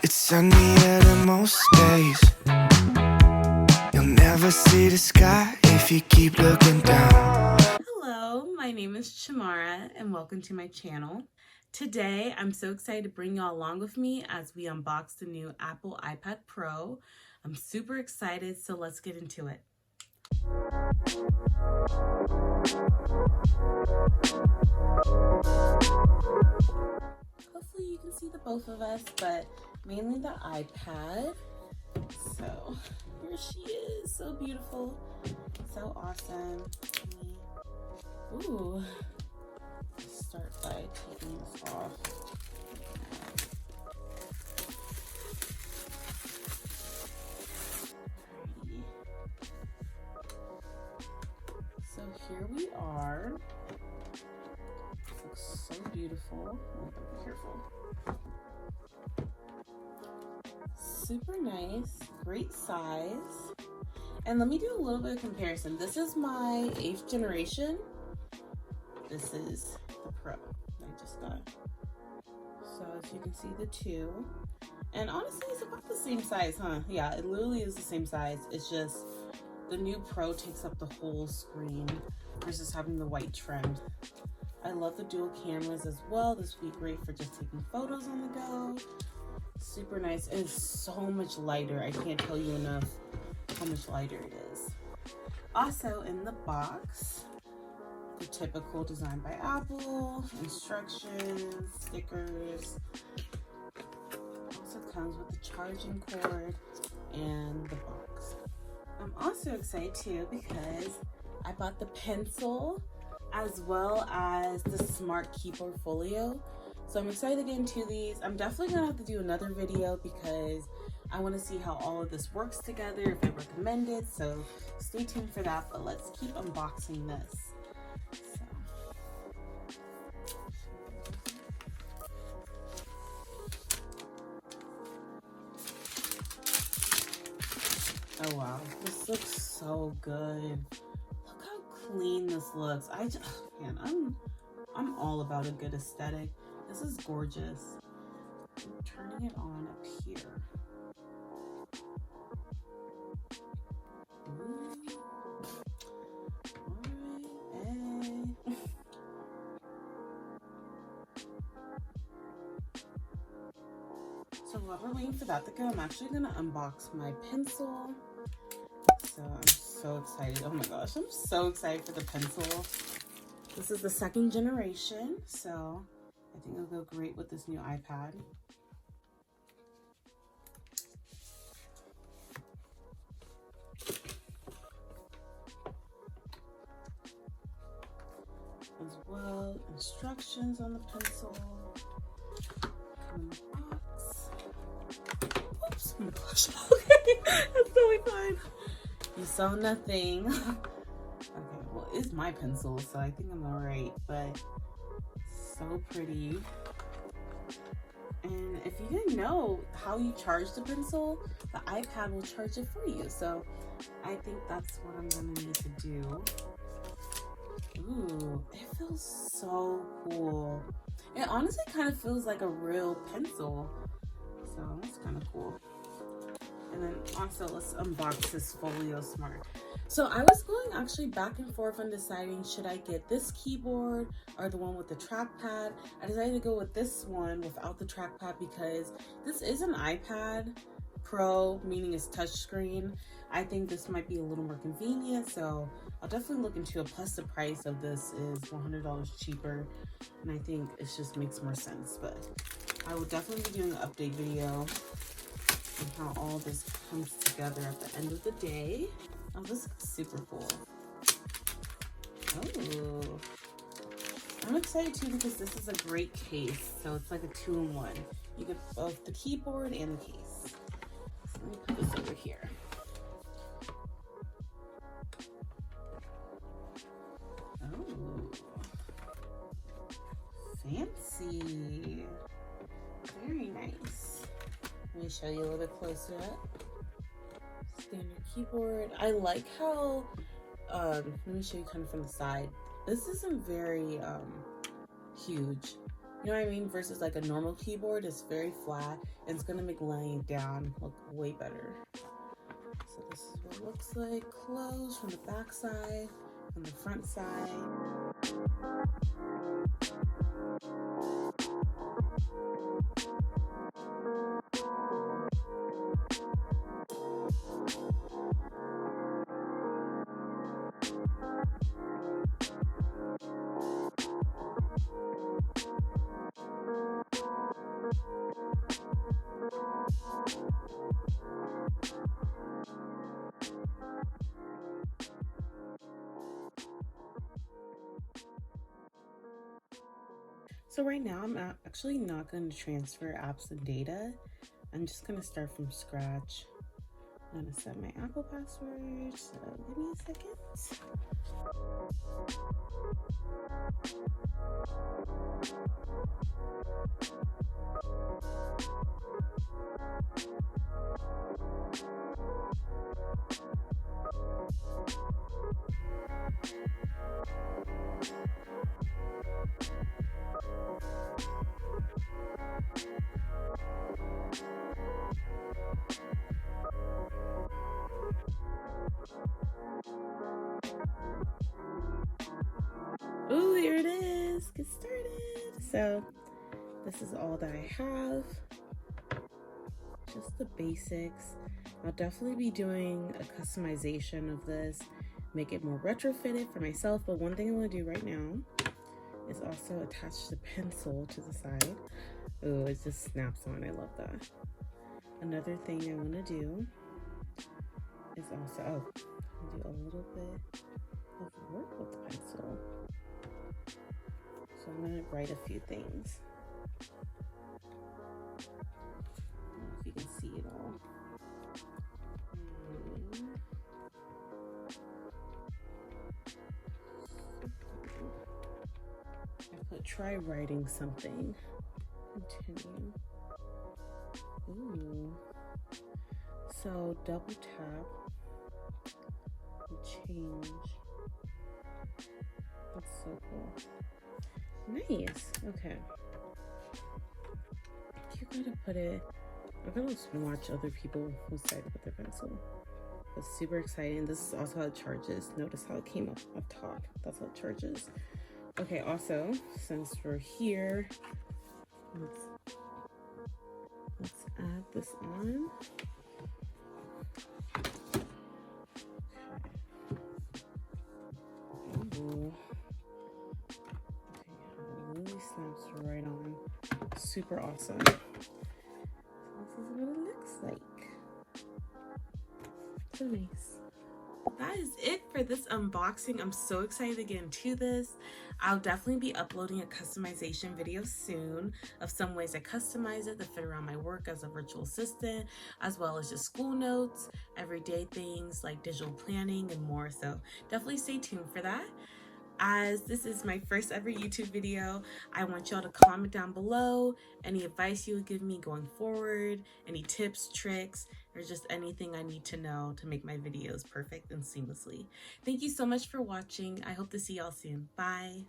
It's sunnier than most days. You'll never see the sky if you keep looking down. Hello, my name is Shamara and welcome to my channel. Today, I'm so excited to bring y'all along with me as we unbox the new Apple iPad Pro. I'm super excited, so let's get into it. Hopefully you can see the both of us, but mainly the iPad. So here she is, so beautiful, so awesome. Ooh, start by taking this off. So here we are. This looks so beautiful. Oh, be careful. Super nice, great size. And let me do a little bit of comparison. This is my 8th generation. This is the Pro I just got. So as you can see, the two. And honestly, it's about the same size, huh? Yeah, it literally is the same size. It's just the new Pro takes up the whole screen versus having the white trim. I love the dual cameras as well. This would be great for just taking photos on the go. Super nice. And it's so much lighter. I can't tell you enough how much lighter it is. Also in the box, the typical design by Apple, instructions, stickers. Also comes with the charging cord and the box. I'm also excited too because I bought the pencil as well as the smart keyboard folio. So I'm excited to get into these. I'm definitely gonna have to do another video because I want to see how all of this works together, if I recommend it. So stay tuned for that, but let's keep unboxing this. Oh wow, this looks so good. Look how clean this looks. Man, I'm all about a good aesthetic. This is gorgeous. I'm turning it on up here. Alright, So while we're waiting for that to go, I'm actually gonna unbox my pencil. So I'm so excited. Oh my gosh, I'm so excited for the pencil. This is the 2nd generation, so I think it'll go great with this new iPad. As well, instructions on the pencil. In the box. Oops, oh my gosh. Okay, that's totally fine. You saw nothing. Okay, well, it's my pencil, so I think I'm alright, but so pretty. And if you didn't know how you charge the pencil, the iPad will charge it for you. So I think that's what I'm gonna need to do. Ooh, it feels so cool. It honestly kind of feels like a real pencil. So that's kind of cool. And then also let's unbox this Folio Smart. So I was going actually back and forth on deciding should I get this keyboard or the one with the trackpad. I decided to go with this one without the trackpad because this is an iPad Pro, meaning it's touchscreen. I think this might be a little more convenient, so I'll definitely look into it. Plus the price of this is $100 cheaper, and I think it just makes more sense. But I will definitely be doing an update video and how all this comes together at the end of the day. Oh, this is super cool. Oh, I'm excited too because this is a great case. So it's like a 2-in-1. You get both the keyboard and the case. So let me put this over here. Oh, fancy. Very nice. Let me show you a little bit closer up. Standard keyboard. I like how, let me show you kind of from the side. This isn't very huge. You know what I mean? Versus like a normal keyboard, it's very flat and it's gonna make laying down look way better. So this is what it looks like closed from the back side, from the front side. So right now I'm actually not going to transfer apps and data. I'm just going to start from scratch. I'm going to set my Apple password, so give me a second. Ooh, here it is. Get started. So this is all that I have. Just the basics. I'll definitely be doing a customization of this, make it more retrofitted for myself. But one thing I'm gonna do right now is also attach the pencil to the side. Oh, it just snaps on. I love that. Another thing I want to do is also do a little bit of work with the pencil. So I'm going to write a few things. I don't know if you can see it all. I put try writing something. Continue. Ooh. So double tap and change. That's so cool. Nice. Okay. You gotta put it. I'm gonna just watch other people who decide with their pencil. It's super exciting. This is also how it charges. Notice how it came up top. That's how it charges. Okay. Also, since we're here, let's add this on. Okay. Ooh. Really snaps right on. Super awesome. So this is what it looks like. So nice. That is it for this unboxing. I'm so excited to get into this. I'll definitely be uploading a customization video soon of some ways I customize it to fit around my work as a virtual assistant, as well as just school notes, everyday things like digital planning and more. So definitely stay tuned for that. As this is my first ever YouTube video, I want y'all to comment down below any advice you would give me going forward, any tips, tricks, or just anything I need to know to make my videos perfect and seamlessly. Thank you so much for watching. I hope to see y'all soon. Bye.